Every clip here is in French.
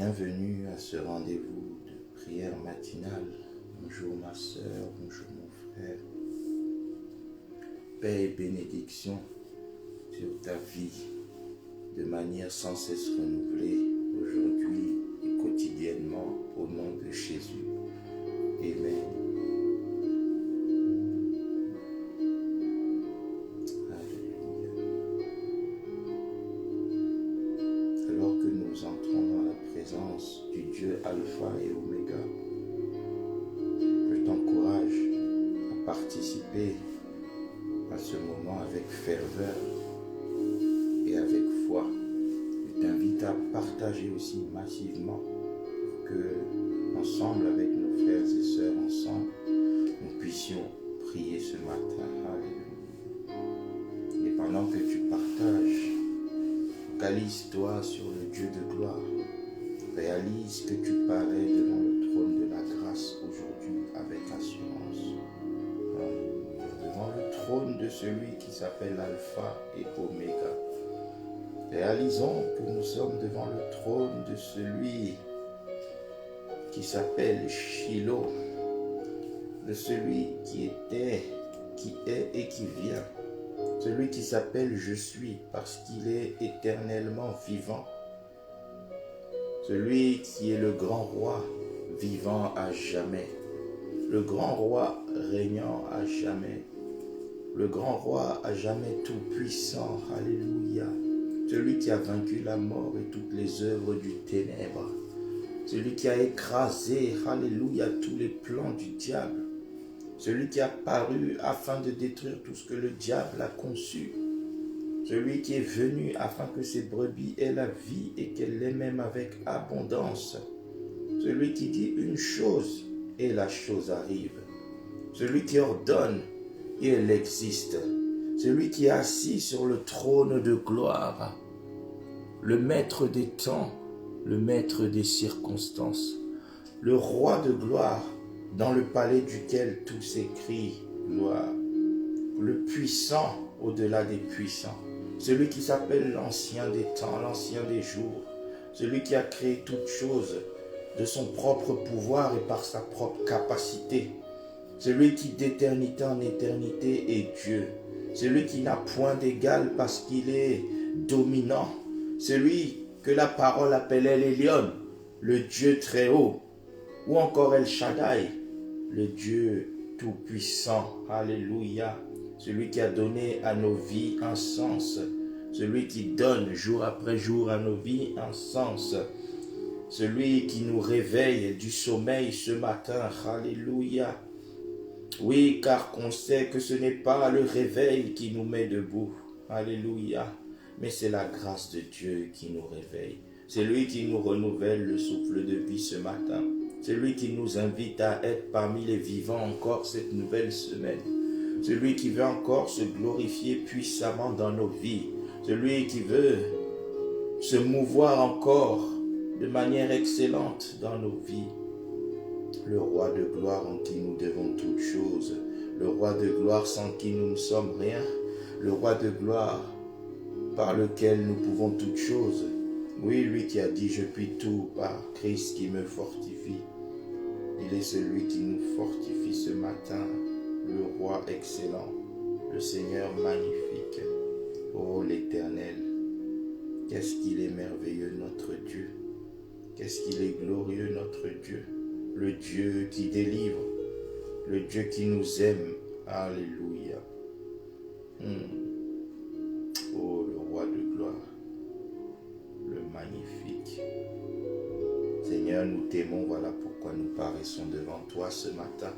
Bienvenue à ce rendez-vous de prière matinale. Bonjour ma soeur, bonjour mon frère. Paix et bénédiction sur ta vie de manière sans cesse renouvelée aujourd'hui et quotidiennement au nom de Jésus. Amen. Alors que nous entrons dans la présence du Dieu Alpha et Oméga, je t'encourage à participer à ce moment avec ferveur et avec foi. Je t'invite à partager aussi massivement pour que, ensemble avec nos frères et sœurs, ensemble, nous puissions prier ce matin. Alléluia. Et pendant que tu partages, focalise-toi sur le Dieu de gloire. Réalise que tu parais devant le trône de la grâce aujourd'hui avec assurance. Devant le trône de celui qui s'appelle Alpha et Oméga. Réalisons que nous sommes devant le trône de celui qui s'appelle Shiloh, de celui qui était, qui est et qui vient. Celui qui s'appelle Je suis parce qu'il est éternellement vivant. Celui qui est le grand roi vivant à jamais. Le grand roi régnant à jamais. Le grand roi à jamais tout puissant. Alléluia. Celui qui a vaincu la mort et toutes les œuvres du ténèbre. Celui qui a écrasé, alléluia, tous les plans du diable. Celui qui a paru afin de détruire tout ce que le diable a conçu. Celui qui est venu afin que ses brebis aient la vie et qu'elle l'ait même avec abondance. Celui qui dit une chose et la chose arrive. Celui qui ordonne et elle existe. Celui qui est assis sur le trône de gloire. Le maître des temps, le maître des circonstances. Le roi de gloire dans le palais duquel tout s'écrit gloire. Le puissant au-delà des puissants. Celui qui s'appelle l'ancien des temps, l'ancien des jours. Celui qui a créé toutes choses de son propre pouvoir et par sa propre capacité. Celui qui d'éternité en éternité est Dieu. Celui qui n'a point d'égal parce qu'il est dominant. Celui que la parole appelait l'Elion, le Dieu très haut. Ou encore El Shaddai, le Dieu tout-puissant. Alléluia. Celui qui a donné à nos vies un sens. Celui qui donne jour après jour à nos vies un sens. Celui qui nous réveille du sommeil ce matin. Alléluia. Oui, car on sait que ce n'est pas le réveil qui nous met debout. Alléluia. Mais c'est la grâce de Dieu qui nous réveille. C'est lui qui nous renouvelle le souffle de vie ce matin. C'est lui qui nous invite à être parmi les vivants encore cette nouvelle semaine. Celui qui veut encore se glorifier puissamment dans nos vies. Celui qui veut se mouvoir encore de manière excellente dans nos vies. Le roi de gloire en qui nous devons toutes choses. Le roi de gloire sans qui nous ne sommes rien. Le roi de gloire par lequel nous pouvons toutes choses. Oui, lui qui a dit « Je puis tout par Christ qui me fortifie ». Il est celui qui nous fortifie ce matin. Le roi excellent, le Seigneur magnifique. Oh l'Éternel, qu'est-ce qu'il est merveilleux notre Dieu. Qu'est-ce qu'il est glorieux notre Dieu. Le Dieu qui délivre, le Dieu qui nous aime. Alléluia. Oh le roi de gloire, le magnifique. Seigneur, nous t'aimons, voilà pourquoi nous paraissons devant toi ce matin.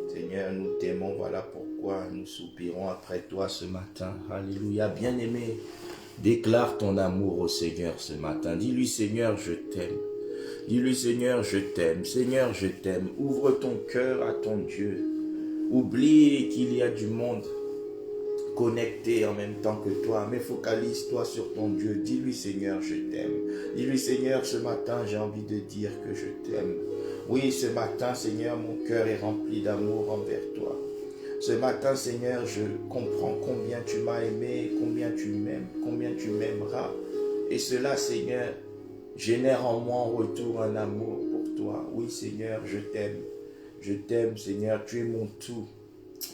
Seigneur, nous t'aimons, voilà pourquoi nous soupirons après toi ce matin. Alléluia. Bien-aimé, déclare ton amour au Seigneur ce matin. Dis-lui, Seigneur, je t'aime. Dis-lui, Seigneur, je t'aime. Seigneur, je t'aime. Ouvre ton cœur à ton Dieu. Oublie qu'il y a du monde connecté en même temps que toi, mais focalise-toi sur ton Dieu. Dis-lui, Seigneur, je t'aime. Dis-lui, Seigneur, ce matin, j'ai envie de dire que je t'aime. Oui, ce matin, Seigneur, mon cœur est rempli d'amour envers toi. Ce matin, Seigneur, je comprends combien tu m'as aimé, combien tu m'aimes, combien tu m'aimeras. Et cela, Seigneur, Génère en moi en retour un amour pour toi. Oui, Seigneur, je t'aime. Je t'aime, Seigneur, tu es mon tout.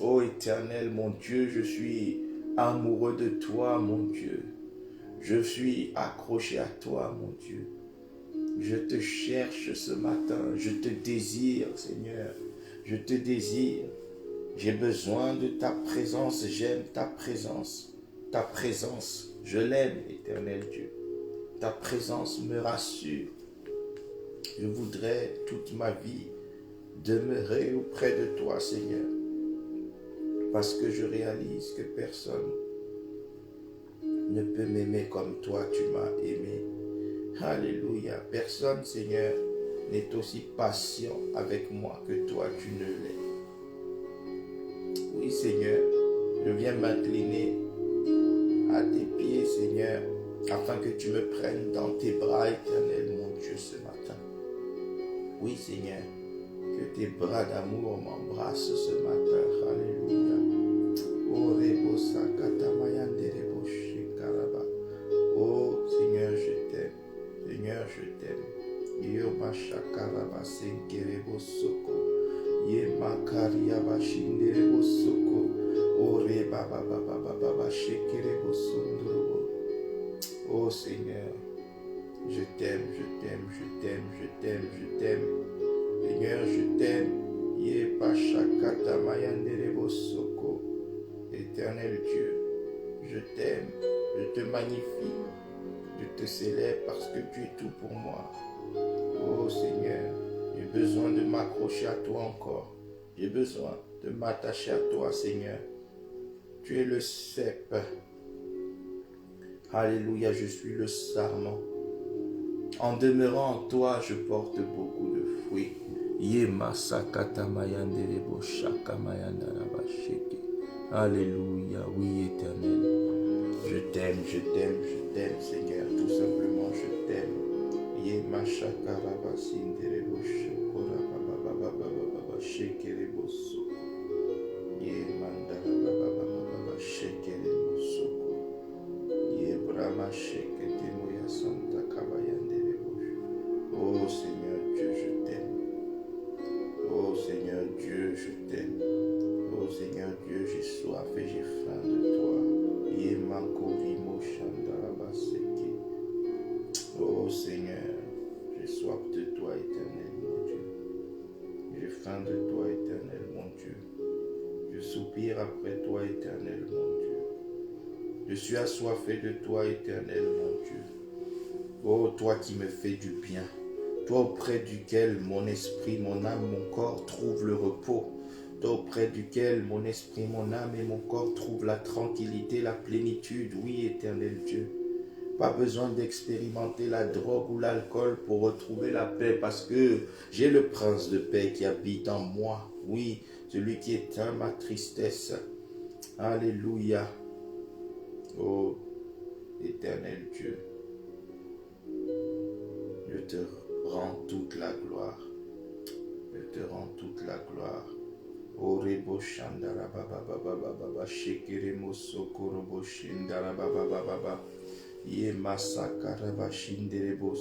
Ô Éternel, mon Dieu, je suis amoureux de toi, mon Dieu. Je suis accroché à toi, mon Dieu. Je te cherche ce matin. Je te désire, Seigneur. Je te désire. J'ai besoin de ta présence. J'aime ta présence. Ta présence, je l'aime, Éternel Dieu. Ta présence me rassure. Je voudrais toute ma vie demeurer auprès de toi, Seigneur. Parce que je réalise que personne ne peut m'aimer comme toi, tu m'as aimé. Alléluia. Personne, Seigneur, n'est aussi patient avec moi que toi, tu ne l'es. Oui, Seigneur, je viens m'incliner à tes pieds, Seigneur, afin que tu me prennes dans tes bras éternels, mon Dieu, ce matin. Oui, Seigneur, que tes bras d'amour m'embrassent ce matin. Alléluia. Oh, Seigneur, je t'aime. Seigneur, je t'aime. Yo mashakaraba senkerebo soko. Ye makaria bashinderebo soko. Ore baba baba baba shekerebo sondrobo. Oh Seigneur, je t'aime, je t'aime, je t'aime, je t'aime, je t'aime. Seigneur, je t'aime. Ye pashakata mayanderebo soko. Éternel Dieu, je t'aime, je te magnifie, je te célèbre parce que tu es tout pour moi. Oh Seigneur, j'ai besoin de m'accrocher à toi encore. J'ai besoin de m'attacher à toi, Seigneur. Tu es le cep. Alléluia, je suis le sarment. En demeurant en toi, je porte beaucoup de fruits. Alléluia, oui, Éternel. Je t'aime, je t'aime, je t'aime, Seigneur. Tout simplement, je t'aime. Ye mashakara sinderebo shokora baba baba baba baba shekerebo soko. Ye mandara baba baba baba shekerebo soko. Ye brahma shekete moya santa kabayanderebo. Oh Seigneur Dieu, je t'aime. Oh Seigneur Dieu, je t'aime. Oh Seigneur Dieu, j'ai soif et j'ai faim de toi. Ye makori moshandara baseke. Oh Seigneur, j'ai soif de toi, éternel, mon Dieu. J'ai faim de toi, éternel, mon Dieu. Je soupire après toi, éternel, mon Dieu. Je suis assoiffé de toi, éternel, mon Dieu. Oh, toi qui me fais du bien. Toi auprès duquel mon esprit, mon âme, mon corps trouvent le repos. Toi auprès duquel mon esprit, mon âme et mon corps trouvent la tranquillité, la plénitude. Oui, éternel Dieu. Pas besoin d'expérimenter la drogue ou l'alcool pour retrouver la paix parce que j'ai le prince de paix qui habite en moi. Oui, celui qui éteint ma tristesse. Alléluia. Oh, éternel Dieu, je te rends toute la gloire. Je te rends toute la gloire. Orebo shandara baba baba baba shekere mosoko robo shindara baba baba. Ye masakara bashinderebos.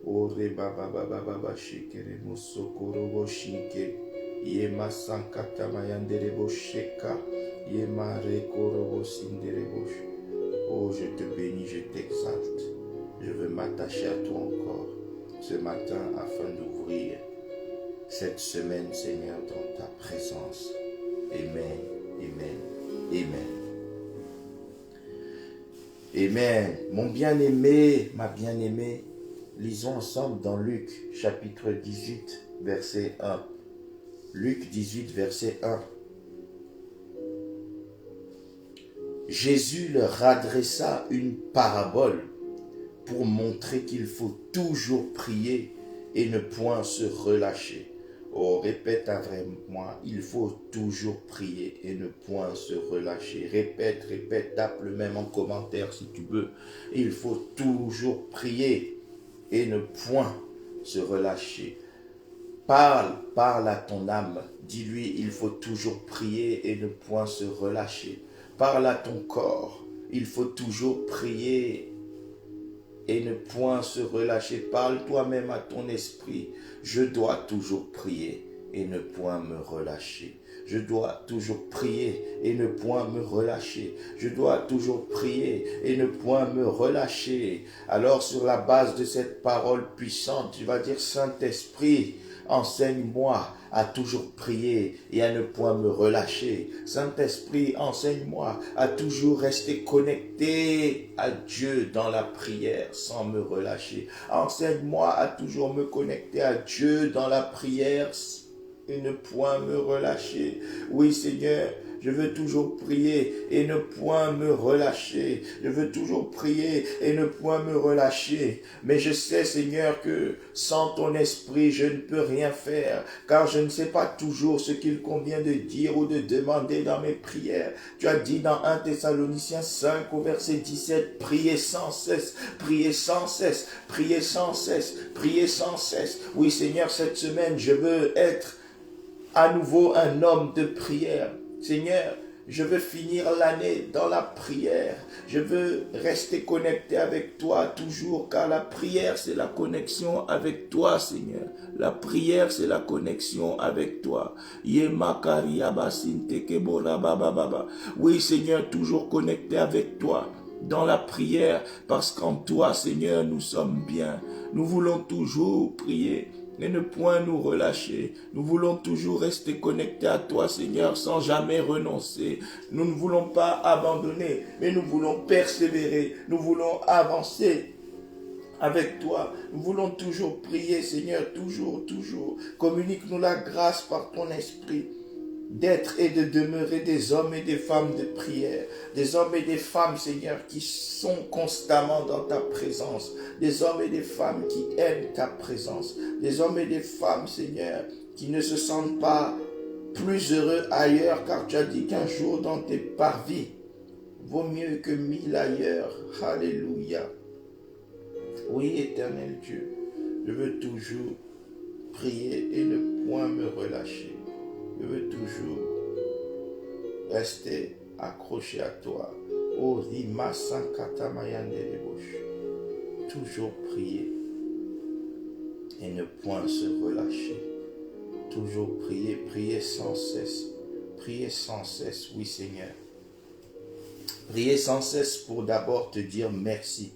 Ore baba baba baba shekere mosoko robo shinke. Ye masankata mayanderebo sheka. Ye mareko robo sinderebos. Oh, je te bénis, je t'exalte. Je veux m'attacher à toi encore ce matin afin d'ouvrir cette semaine, Seigneur, dans ta présence. Amen, amen, amen. Amen. Mon bien-aimé, ma bien-aimée, lisons ensemble dans Luc, chapitre 18, verset 1. Luc 18, verset 1. Jésus leur adressa une parabole pour montrer qu'il faut toujours prier et ne point se relâcher. Oh, répète avec moi, il faut toujours prier et ne point se relâcher. Répète, répète, tape-le même en commentaire si tu veux. Il faut toujours prier et ne point se relâcher. Parle à ton âme. Dis-lui, il faut toujours prier et ne point se relâcher. Parle à ton corps. Il faut toujours prier et ne point se relâcher. Parle toi-même à ton esprit. Je dois toujours prier et ne point me relâcher. Je dois toujours prier et ne point me relâcher. Je dois toujours prier et ne point me relâcher. Alors sur la base de cette parole puissante, tu vas dire: Saint-Esprit, enseigne-moi à toujours prier et à ne point me relâcher. Saint-Esprit, enseigne-moi à toujours rester connecté à Dieu dans la prière sans me relâcher. Enseigne-moi à toujours me connecter à Dieu dans la prière et ne point me relâcher. Oui, Seigneur, je veux toujours prier et ne point me relâcher. Je veux toujours prier et ne point me relâcher. Mais je sais, Seigneur, que sans ton esprit, je ne peux rien faire, car je ne sais pas toujours ce qu'il convient de dire ou de demander dans mes prières. Tu as dit dans 1 Thessaloniciens 5 au verset 17, priez sans cesse, priez sans cesse, priez sans cesse, priez sans cesse. Oui, Seigneur, cette semaine, je veux être à nouveau un homme de prière. Seigneur, je veux finir l'année dans la prière. Je veux rester connecté avec toi toujours, car la prière, c'est la connexion avec toi, Seigneur. La prière, c'est la connexion avec toi. Oui, Seigneur, toujours connecté avec toi dans la prière, parce qu'en toi, Seigneur, nous sommes bien. Nous voulons toujours prier et ne point nous relâcher. Nous voulons toujours rester connectés à toi, Seigneur, sans jamais renoncer. Nous ne voulons pas abandonner, mais nous voulons persévérer. Nous voulons avancer avec toi. Nous voulons toujours prier, Seigneur, toujours, toujours. Communique-nous la grâce par ton esprit d'être et de demeurer des hommes et des femmes de prière, des hommes et des femmes, Seigneur, qui sont constamment dans ta présence, des hommes et des femmes qui aiment ta présence, des hommes et des femmes, Seigneur, qui ne se sentent pas plus heureux ailleurs, car tu as dit qu'un jour dans tes parvis vaut mieux que 1000 ailleurs. Alléluia. Oui, éternel Dieu, je veux toujours prier et ne point me relâcher. Je veux toujours rester accroché à toi. Oh, toujours prier et ne point se relâcher. Toujours prier, prier sans cesse. Prier sans cesse, oui Seigneur. Prier sans cesse pour d'abord te dire merci.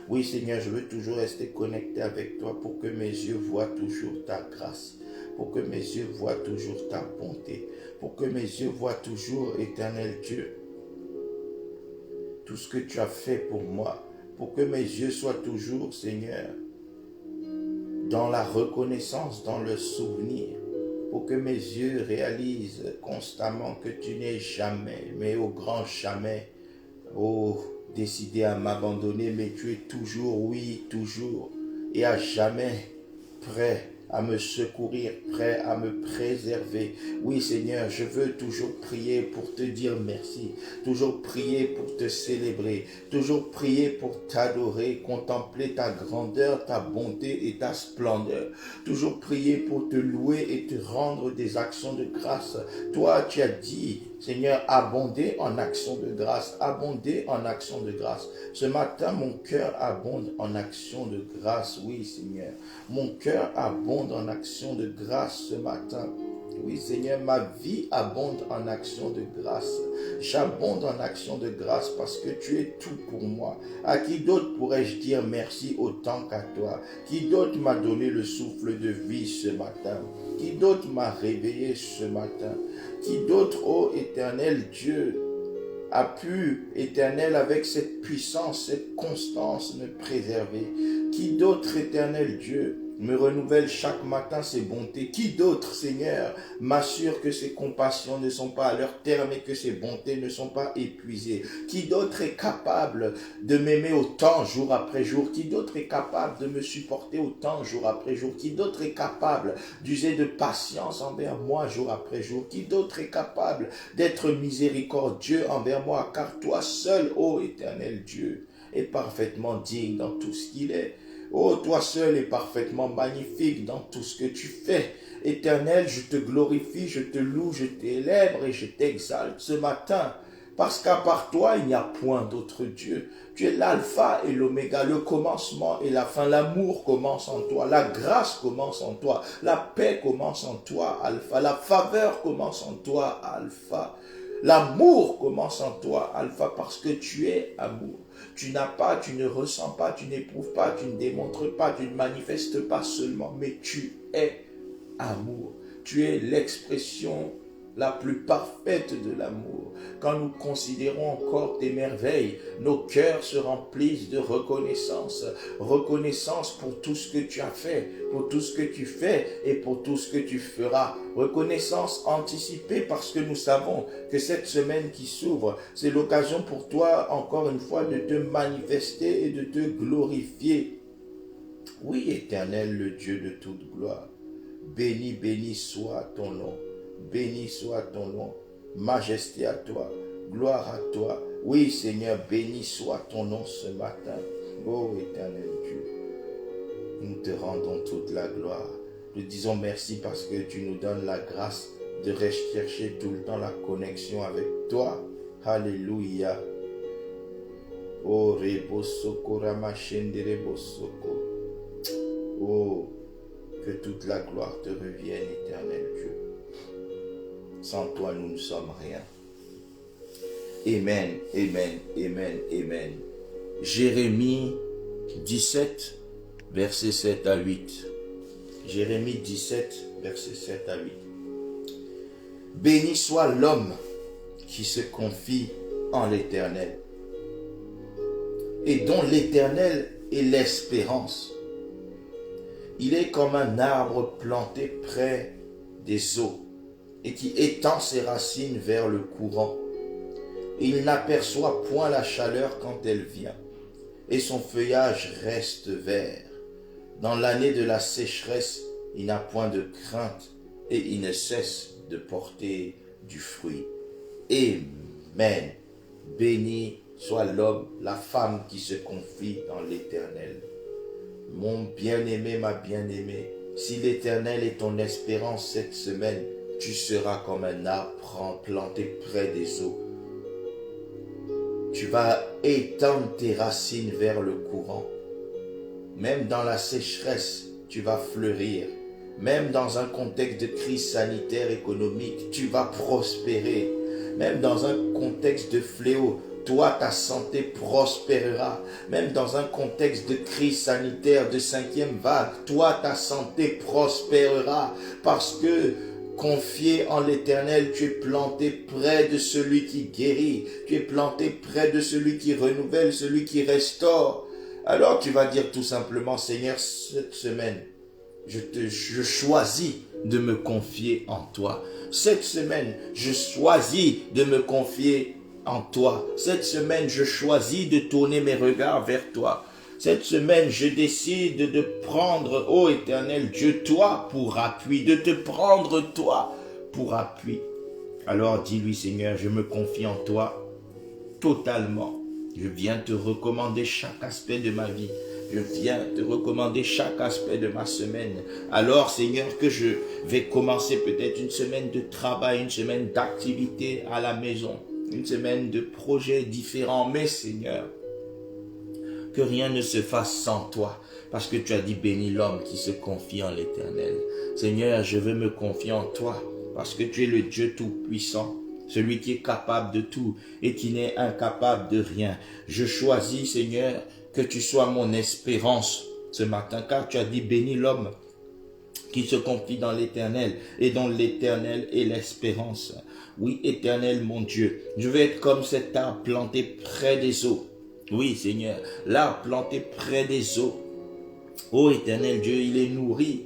Oui Seigneur, je veux toujours rester connecté avec toi pour que mes yeux voient toujours ta grâce. Pour que mes yeux voient toujours ta bonté, pour que mes yeux voient toujours, éternel Dieu, tout ce que tu as fait pour moi, pour que mes yeux soient toujours, Seigneur, dans la reconnaissance, dans le souvenir, pour que mes yeux réalisent constamment que tu n'es jamais, mais au grand jamais, décidé à m'abandonner, mais tu es toujours, oui, toujours, et à jamais prêt à me secourir, prêt à me préserver. Oui Seigneur, je veux toujours prier pour te dire merci, toujours prier pour te célébrer, toujours prier pour t'adorer, contempler ta grandeur, ta bonté et ta splendeur, toujours prier pour te louer et te rendre des actions de grâce. Toi, tu as dit, Seigneur, abonder en actions de grâce, abonder en actions de grâce. Ce matin, mon cœur abonde en actions de grâce, oui Seigneur. Mon cœur abonde en actions de grâce ce matin. Oui Seigneur, ma vie abonde en actions de grâce. J'abonde en actions de grâce parce que tu es tout pour moi. À qui d'autre pourrais-je dire merci autant qu'à toi? Qui d'autre m'a donné le souffle de vie ce matin? Qui d'autre m'a réveillé ce matin? Qui d'autre, ô éternel Dieu, a pu, éternel, avec cette puissance, cette constance, me préserver? Qui d'autre, éternel Dieu, me renouvelle chaque matin ses bontés? Qui d'autre, Seigneur, m'assure que ses compassions ne sont pas à leur terme et que ses bontés ne sont pas épuisées? Qui d'autre est capable de m'aimer autant jour après jour? Qui d'autre est capable de me supporter autant jour après jour? Qui d'autre est capable d'user de patience envers moi jour après jour? Qui d'autre est capable d'être miséricordieux envers moi? Car toi seul, ô éternel Dieu, est parfaitement digne dans tout ce qu'il est. Oh, toi seul es parfaitement magnifique dans tout ce que tu fais. Éternel, je te glorifie, je te loue, je t'élève et je t'exalte ce matin. Parce qu'à part toi, il n'y a point d'autre Dieu. Tu es l'alpha et l'oméga, le commencement et la fin. L'amour commence en toi, la grâce commence en toi, la paix commence en toi, alpha. La faveur commence en toi, alpha. L'amour commence en toi, alpha, parce que tu es amour. Tu n'as pas, tu ne ressens pas, tu n'éprouves pas, tu ne démontres pas, tu ne manifestes pas seulement, mais tu es amour. Tu es l'expression la plus parfaite de l'amour. Quand nous considérons encore tes merveilles, nos cœurs se remplissent de reconnaissance. Reconnaissance pour tout ce que tu as fait, pour tout ce que tu fais et pour tout ce que tu feras. Reconnaissance anticipée parce que nous savons que cette semaine qui s'ouvre, c'est l'occasion pour toi, encore une fois, de te manifester et de te glorifier. Oui, Éternel, le Dieu de toute gloire, béni, béni soit ton nom. Béni soit ton nom, majesté à toi, gloire à toi. Oui, Seigneur, béni soit ton nom ce matin. Oh, éternel Dieu, nous te rendons toute la gloire. Nous disons merci parce que tu nous donnes la grâce de rechercher tout le temps la connexion avec toi. Alléluia. Oh, rebosoko ramachende rebosoko. Oh, que toute la gloire te revienne, éternel Dieu. Sans toi, nous ne sommes rien. Amen, amen, amen, amen. Jérémie 17, versets 7 à 8. Jérémie 17, versets 7 à 8. Béni soit l'homme qui se confie en l'Éternel et dont l'Éternel est l'espérance. Il est comme un arbre planté près des eaux et qui étend ses racines vers le courant. Et il n'aperçoit point la chaleur quand elle vient, et son feuillage reste vert. Dans l'année de la sécheresse, il n'a point de crainte, et il ne cesse de porter du fruit. Amen. Béni soit l'homme, la femme qui se confie dans l'Éternel. Mon bien-aimé, ma bien-aimée, si l'Éternel est ton espérance cette semaine, tu seras comme un arbre planté près des eaux. Tu vas étendre tes racines vers le courant. Même dans la sécheresse, tu vas fleurir. Même dans un contexte de crise sanitaire, économique, tu vas prospérer. Même dans un contexte de fléau, toi, ta santé prospérera. Même dans un contexte de crise sanitaire, de 5e vague, toi, ta santé prospérera. Parce que confié en l'Éternel, tu es planté près de celui qui guérit. Tu es planté près de celui qui renouvelle, celui qui restaure. Alors tu vas dire tout simplement, Seigneur, cette semaine, je choisis de me confier en toi. Cette semaine, je choisis de me confier en toi. Cette semaine, je choisis de tourner mes regards vers toi. Cette semaine, je décide de prendre, ô Éternel Dieu, toi pour appui, de te prendre toi pour appui. Alors dis-lui, Seigneur, je me confie en toi totalement. Je viens te recommander chaque aspect de ma vie. Je viens te recommander chaque aspect de ma semaine. Alors, Seigneur, que je vais commencer peut-être une semaine de travail, une semaine d'activité à la maison, une semaine de projets différents. Mais, Seigneur, que rien ne se fasse sans toi, parce que tu as dit béni l'homme qui se confie en l'Éternel. Seigneur, je veux me confier en toi, parce que tu es le Dieu tout-puissant, celui qui est capable de tout et qui n'est incapable de rien. Je choisis, Seigneur, que tu sois mon espérance ce matin, car tu as dit béni l'homme qui se confie dans l'Éternel et dont l'Éternel est l'espérance. Oui, Éternel mon Dieu, je vais être comme cet arbre planté près des eaux. Oui, Seigneur, l'arbre planté près des eaux. Ô Éternel Dieu, il est nourri.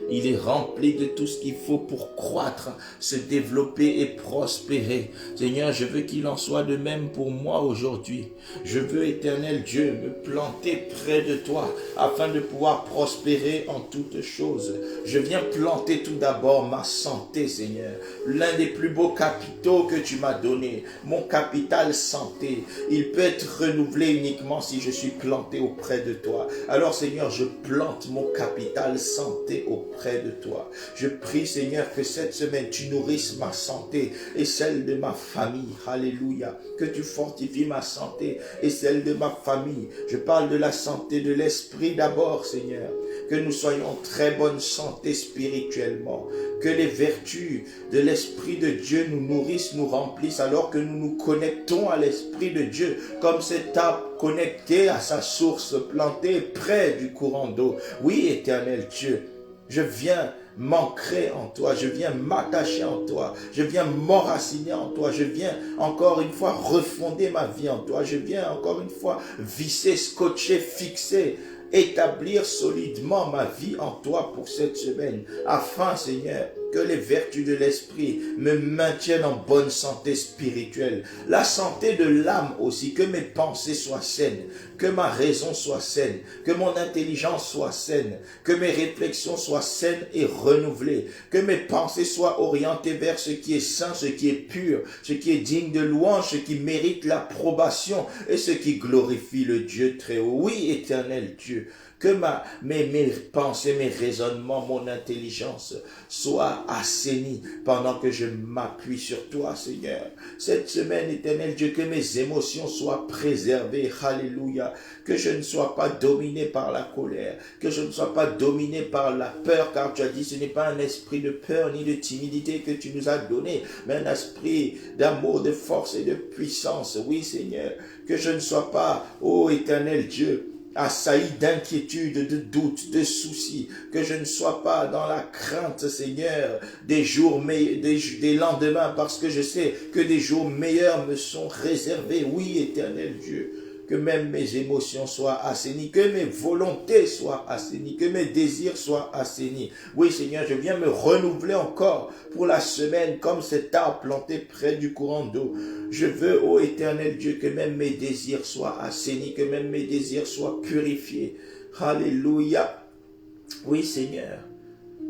Il est rempli de tout ce qu'il faut pour croître, se développer et prospérer. Seigneur, je veux qu'il en soit de même pour moi aujourd'hui. Je veux, Éternel Dieu, me planter près de toi afin de pouvoir prospérer en toutes choses. Je viens planter tout d'abord ma santé, Seigneur. L'un des plus beaux capitaux que tu m'as donné, mon capital santé. Il peut être renouvelé uniquement si je suis planté auprès de toi. Alors, Seigneur, je plante mon capital santé auprès près de toi. Je prie, Seigneur, que cette semaine, tu nourrisses ma santé et celle de ma famille. Alléluia. Que tu fortifies ma santé et celle de ma famille. Je parle de la santé de l'esprit d'abord, Seigneur. Que nous soyons en très bonne santé spirituellement. Que les vertus de l'Esprit de Dieu nous nourrissent, nous remplissent, alors que nous nous connectons à l'Esprit de Dieu, comme cet arbre connecté à sa source, planté près du courant d'eau. Oui, Éternel Dieu, je viens m'ancrer en toi, je viens m'attacher en toi, je viens m'enraciner en toi, je viens encore une fois refonder ma vie en toi, je viens encore une fois visser, scotcher, fixer, établir solidement ma vie en toi pour cette semaine, afin, Seigneur, que les vertus de l'esprit me maintiennent en bonne santé spirituelle, la santé de l'âme aussi, que mes pensées soient saines, que ma raison soit saine, que mon intelligence soit saine, que mes réflexions soient saines et renouvelées, que mes pensées soient orientées vers ce qui est saint, ce qui est pur, ce qui est digne de louange, ce qui mérite l'approbation et ce qui glorifie le Dieu très haut. Oui, Éternel Dieu, que mes pensées, mes raisonnements, mon intelligence soient assainis pendant que je m'appuie sur toi, Seigneur. Cette semaine, Éternel Dieu, que mes émotions soient préservées, alléluia, que je ne sois pas dominé par la colère, que je ne sois pas dominé par la peur, car tu as dit, ce n'est pas un esprit de peur ni de timidité que tu nous as donné, mais un esprit d'amour, de force et de puissance. Oui, Seigneur, que je ne sois pas, ô Éternel Dieu, assailli d'inquiétude, de doute, de soucis, que je ne sois pas dans la crainte, Seigneur, des jours des lendemains, parce que je sais que des jours meilleurs me sont réservés. Oui, Éternel Dieu, que même mes émotions soient assainies, que mes volontés soient assainies, que mes désirs soient assainis. Oui, Seigneur, je viens me renouveler encore pour la semaine, comme cet arbre planté près du courant d'eau. Je veux, ô Éternel Dieu, que même mes désirs soient assainis, que même mes désirs soient purifiés. Alléluia. Oui, Seigneur.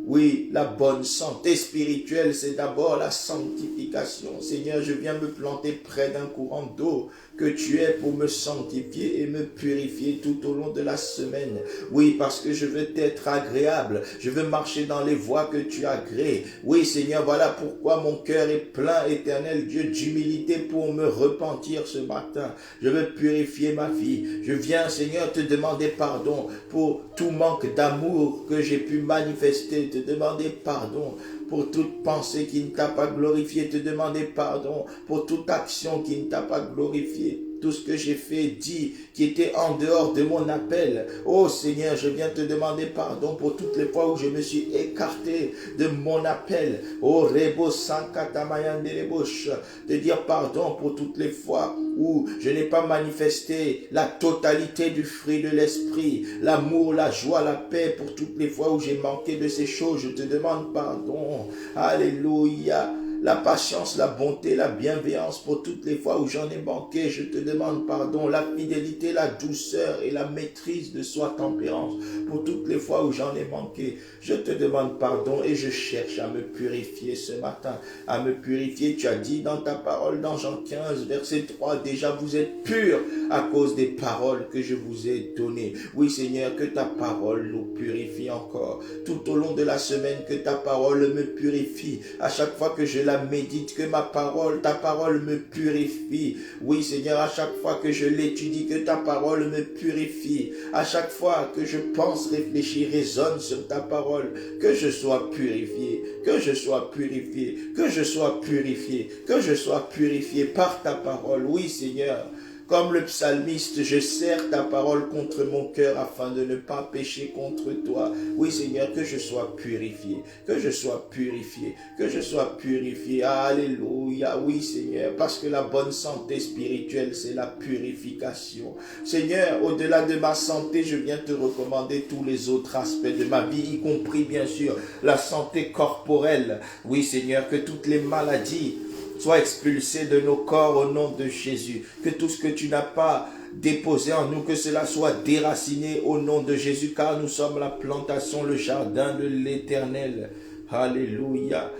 Oui, la bonne santé spirituelle, c'est d'abord la sanctification. Seigneur, je viens me planter près d'un courant d'eau que tu es pour me sanctifier et me purifier tout au long de la semaine. Oui, parce que je veux t'être agréable. Je veux marcher dans les voies que tu agrées. Oui, Seigneur, voilà pourquoi mon cœur est plein, Éternel Dieu, d'humilité pour me repentir ce matin. Je veux purifier ma vie. Je viens, Seigneur, te demander pardon pour tout manque d'amour que j'ai pu manifester, te demander pardon pour toute pensée qui ne t'a pas glorifié, te demander pardon pour toute action qui ne t'a pas glorifié. Tout ce que j'ai fait, dit, qui était en dehors de mon appel. Oh Seigneur, je viens te demander pardon pour toutes les fois où je me suis écarté de mon appel. Oh Rebo Sankatamayan de Rebosh, te dire pardon pour toutes les fois où je n'ai pas manifesté la totalité du fruit de l'esprit, l'amour, la joie, la paix, pour toutes les fois où j'ai manqué de ces choses. Je te demande pardon. Alléluia. La patience, la bonté, la bienveillance pour toutes les fois où j'en ai manqué, je te demande pardon. La fidélité, la douceur et la maîtrise de soi, tempérance pour toutes les fois où j'en ai manqué, je te demande pardon et je cherche à me purifier ce matin, à me purifier. Tu as dit dans ta parole dans Jean 15 verset 3, déjà vous êtes purs à cause des paroles que je vous ai données. Oui Seigneur, que ta parole nous purifie encore tout au long de la semaine, que ta parole me purifie à chaque fois que je la médite, que ta parole me purifie. Oui Seigneur, à chaque fois que je l'étudie, que ta parole me purifie. À chaque fois que je pense, réfléchis, raisonne sur ta parole, que je sois purifié, que je sois purifié, que je sois purifié, que je sois purifié par ta parole. Oui Seigneur, comme le psalmiste, je serre ta parole contre mon cœur afin de ne pas pécher contre toi. Oui Seigneur, que je sois purifié, que je sois purifié, que je sois purifié. Alléluia, oui Seigneur, parce que la bonne santé spirituelle, c'est la purification. Seigneur, au-delà de ma santé, je viens te recommander tous les autres aspects de ma vie, y compris bien sûr la santé corporelle. Oui Seigneur, que toutes les maladies sois expulsé de nos corps au nom de Jésus. Que tout ce que tu n'as pas déposé en nous, que cela soit déraciné au nom de Jésus, car nous sommes la plantation, le jardin de l'Éternel. Alléluia.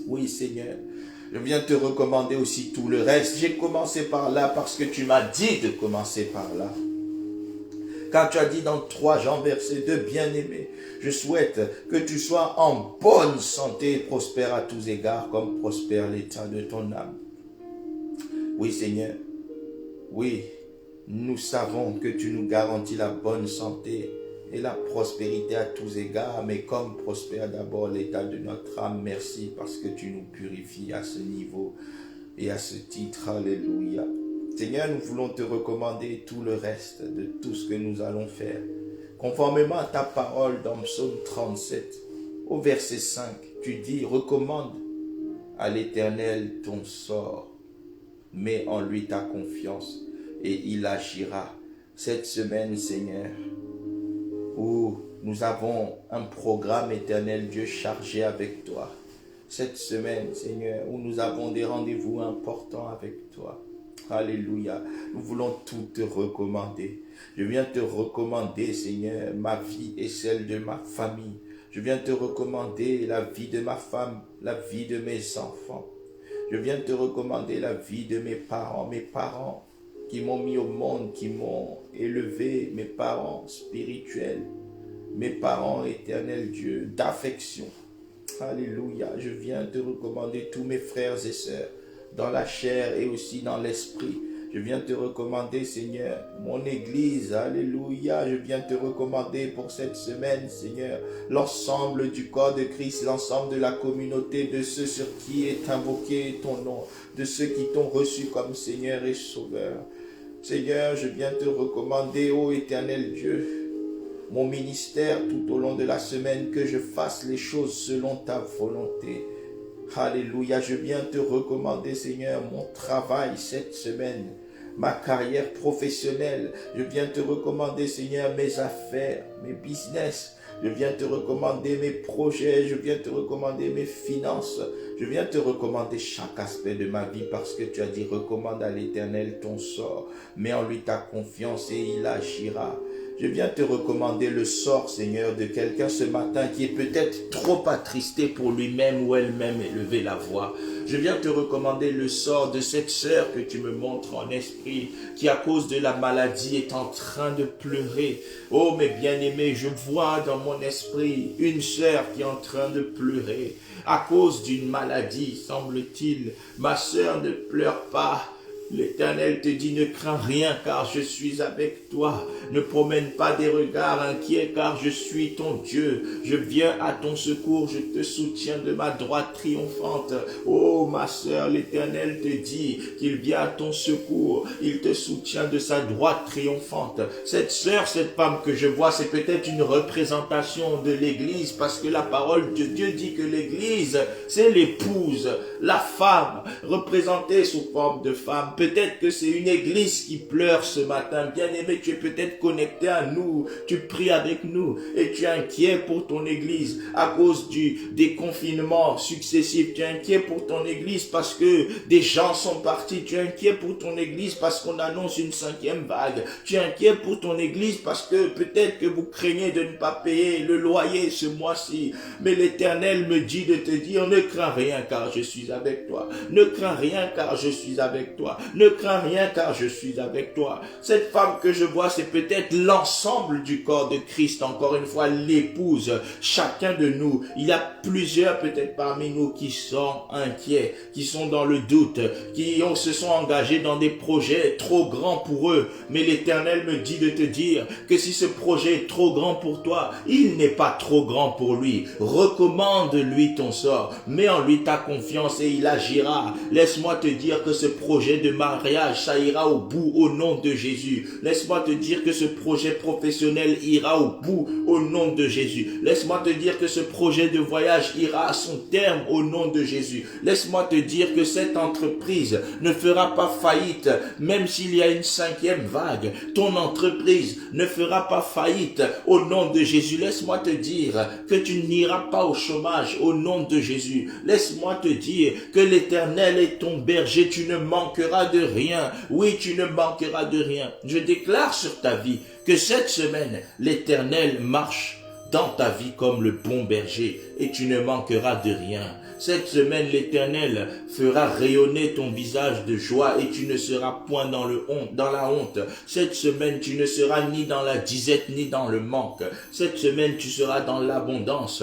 Oui Seigneur, je viens te recommander aussi tout le reste. J'ai commencé par là parce que tu m'as dit de commencer par là. Car tu as dit dans 3 Jean verset 2, bien-aimé, je souhaite que tu sois en bonne santé et prospère à tous égards, comme prospère l'état de ton âme. Oui, Seigneur, oui, nous savons que tu nous garantis la bonne santé et la prospérité à tous égards, mais comme prospère d'abord l'état de notre âme, merci parce que tu nous purifies à ce niveau et à ce titre. Alléluia. Seigneur, nous voulons te recommander tout le reste de tout ce que nous allons faire. Conformément à ta parole dans Psaume 37, au verset 5, tu dis, recommande à l'Éternel ton sort, mets en lui ta confiance et il agira. Cette semaine, Seigneur, où nous avons un programme éternel, Dieu, chargé avec toi. Cette semaine, Seigneur, où nous avons des rendez-vous importants avec toi. Alléluia. Nous voulons tout te recommander. Je viens te recommander, Seigneur, ma vie et celle de ma famille. Je viens te recommander la vie de ma femme, la vie de mes enfants. Je viens te recommander la vie de mes parents qui m'ont mis au monde, qui m'ont élevé, mes parents spirituels, mes parents éternels, Dieu, d'affection. Alléluia. Je viens te recommander tous mes frères et sœurs, dans la chair et aussi dans l'esprit. Je viens te recommander, Seigneur, mon Église. Alléluia. Je viens te recommander pour cette semaine, Seigneur, l'ensemble du corps de Christ, l'ensemble de la communauté, de ceux sur qui est invoqué ton nom, de ceux qui t'ont reçu comme Seigneur et Sauveur. Seigneur, je viens te recommander, ô éternel Dieu, mon ministère tout au long de la semaine, que je fasse les choses selon ta volonté. Alléluia, je viens te recommander, Seigneur, mon travail cette semaine, ma carrière professionnelle. Je viens te recommander, Seigneur, mes affaires, mes business. Je viens te recommander mes projets, je viens te recommander mes finances. Je viens te recommander chaque aspect de ma vie parce que tu as dit, recommande à l'Éternel ton sort. Mets en lui ta confiance et il agira. Je viens te recommander le sort, Seigneur, de quelqu'un ce matin qui est peut-être trop attristé pour lui-même ou elle-même élever la voix. Je viens te recommander le sort de cette sœur que tu me montres en esprit, qui à cause de la maladie est en train de pleurer. Oh mes bien-aimés, je vois dans mon esprit une sœur qui est en train de pleurer à cause d'une maladie, semble-t-il. Ma sœur, ne pleure pas. L'Éternel te dit, ne crains rien car je suis avec toi. Ne promène pas des regards inquiets car je suis ton Dieu. Je viens à ton secours, je te soutiens de ma droite triomphante. Oh ma sœur, l'Éternel te dit qu'il vient à ton secours. Il te soutient de sa droite triomphante. Cette sœur, cette femme que je vois, c'est peut-être une représentation de l'Église parce que la parole de Dieu dit que l'Église, c'est l'épouse, la femme, représentée sous forme de femme. Peut-être que c'est une église qui pleure ce matin. Bien-aimé, tu es peut-être connecté à nous. Tu pries avec nous et tu es inquiet pour ton église à cause des confinements successifs. Tu es inquiet pour ton église parce que des gens sont partis. Tu es inquiet pour ton église parce qu'on annonce une 5e vague. Tu es inquiet pour ton église parce que peut-être que vous craignez de ne pas payer le loyer ce mois-ci. Mais l'Éternel me dit de te dire, ne crains rien car je suis avec toi. Ne crains rien car je suis avec toi. Ne crains rien car je suis avec toi. Cette femme que je vois, c'est peut-être l'ensemble du corps de Christ. Encore une fois, l'épouse. Chacun de nous. Il y a plusieurs peut-être parmi nous qui sont inquiets, qui sont dans le doute, qui se sont engagés dans des projets trop grands pour eux. Mais l'Éternel me dit de te dire que si ce projet est trop grand pour toi, il n'est pas trop grand pour lui. Recommande-lui ton sort. Mets en lui ta confiance et il agira. Laisse-moi te dire que ce projet de mariage, ça ira au bout au nom de Jésus. Laisse-moi te dire que ce projet professionnel ira au bout au nom de Jésus. Laisse-moi te dire que ce projet de voyage ira à son terme au nom de Jésus. Laisse-moi te dire que cette entreprise ne fera pas faillite, même s'il y a une 5e vague. Ton entreprise ne fera pas faillite au nom de Jésus. Laisse-moi te dire que tu n'iras pas au chômage au nom de Jésus. Laisse-moi te dire que l'Éternel est ton berger, tu ne manqueras de rien. Oui, tu ne manqueras de rien. Je déclare sur ta vie que cette semaine, l'Éternel marche dans ta vie comme le bon berger et tu ne manqueras de rien. Cette semaine, l'Éternel fera rayonner ton visage de joie et tu ne seras point dans la honte. Cette semaine, tu ne seras ni dans la disette ni dans le manque. Cette semaine, tu seras dans l'abondance.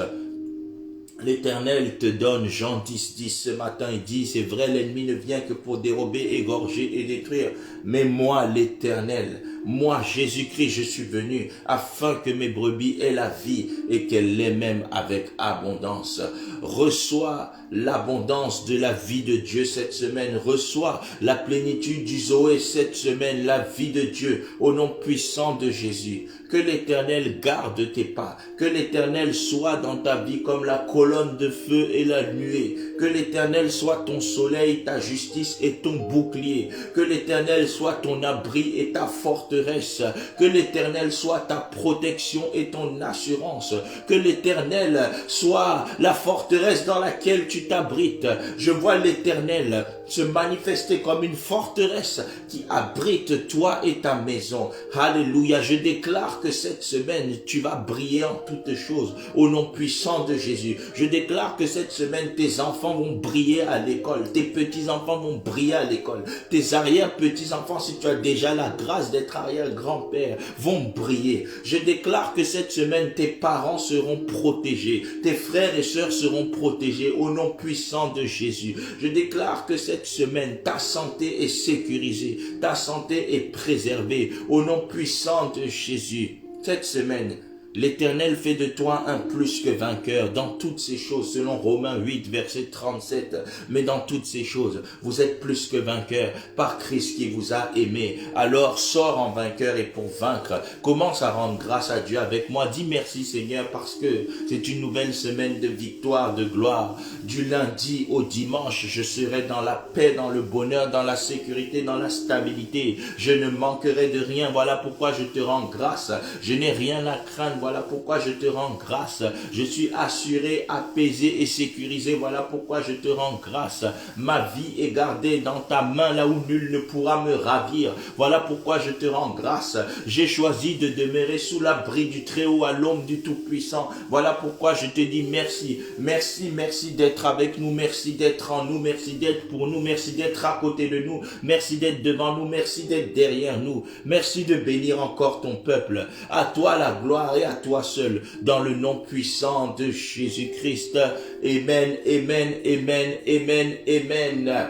L'Éternel te donne, Jean 10 ce matin, il dit, c'est vrai, l'ennemi ne vient que pour dérober, égorger et détruire. Mais moi, l'Éternel, moi, Jésus-Christ, je suis venu afin que mes brebis aient la vie et qu'elles l'aient même avec abondance. Reçois l'abondance de la vie de Dieu cette semaine. Reçois la plénitude du Zoé cette semaine, la vie de Dieu, au nom puissant de Jésus. Que l'Éternel garde tes pas. Que l'Éternel soit dans ta vie comme la colonne de feu et la nuée. Que l'Éternel soit ton soleil, ta justice et ton bouclier. Que l'Éternel soit ton abri et ta forteresse. Que l'Éternel soit ta protection et ton assurance. Que l'Éternel soit la forteresse dans laquelle tu t'abrites. Je vois l'Éternel se manifester comme une forteresse qui abrite toi et ta maison. Alléluia. Je déclare que cette semaine, tu vas briller en toutes choses au nom puissant de Jésus. Je déclare que cette semaine, tes enfants vont briller à l'école. Tes petits-enfants vont briller à l'école. Tes arrière-petits-enfants, si tu as déjà la grâce d'être arrière-grand-père, vont briller. Je déclare que cette semaine, tes parents seront protégés. Tes frères et sœurs seront protégés au nom puissant de Jésus. Je déclare que cette semaine, ta santé est sécurisée. Ta santé est préservée au nom puissant de Jésus. Cette semaine, l'Éternel fait de toi un plus que vainqueur dans toutes ces choses, selon Romains 8, verset 37. Mais dans toutes ces choses, vous êtes plus que vainqueur par Christ qui vous a aimé. Alors, sors en vainqueur et pour vaincre, commence à rendre grâce à Dieu avec moi. Dis merci Seigneur parce que c'est une nouvelle semaine de victoire, de gloire. Du lundi au dimanche, je serai dans la paix, dans le bonheur, dans la sécurité, dans la stabilité. Je ne manquerai de rien. Voilà pourquoi je te rends grâce. Je n'ai rien à craindre. Voilà pourquoi je te rends grâce. Je suis assuré, apaisé et sécurisé. Voilà pourquoi je te rends grâce. Ma vie est gardée dans ta main là où nul ne pourra me ravir. Voilà pourquoi je te rends grâce. J'ai choisi de demeurer sous l'abri du Très-Haut à l'ombre du Tout-Puissant. Voilà pourquoi je te dis merci. Merci, merci d'être avec nous. Merci d'être en nous. Merci d'être pour nous. Merci d'être à côté de nous. Merci d'être devant nous. Merci d'être derrière nous. Merci de bénir encore ton peuple. À toi la gloire et à toi seul, dans le nom puissant de Jésus-Christ. Amen, amen, amen, amen, amen.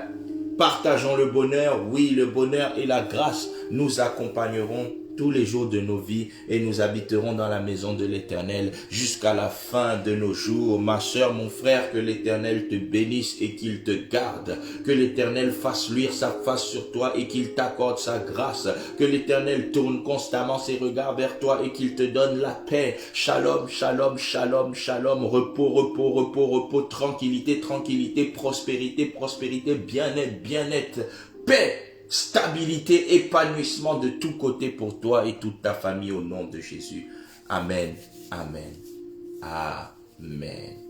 Partageons le bonheur, oui, le bonheur et la grâce nous accompagneront tous les jours de nos vies et nous habiterons dans la maison de l'Éternel jusqu'à la fin de nos jours. Ma sœur, mon frère, que l'Éternel te bénisse et qu'il te garde. Que l'Éternel fasse luire sa face sur toi et qu'il t'accorde sa grâce. Que l'Éternel tourne constamment ses regards vers toi et qu'il te donne la paix. Shalom, shalom, shalom, shalom. Repos, repos, repos, repos. Tranquillité, tranquillité. Prospérité, prospérité. Bien-être, bien-être. Paix. Stabilité, épanouissement de tous côtés pour toi et toute ta famille au nom de Jésus. Amen, amen, amen.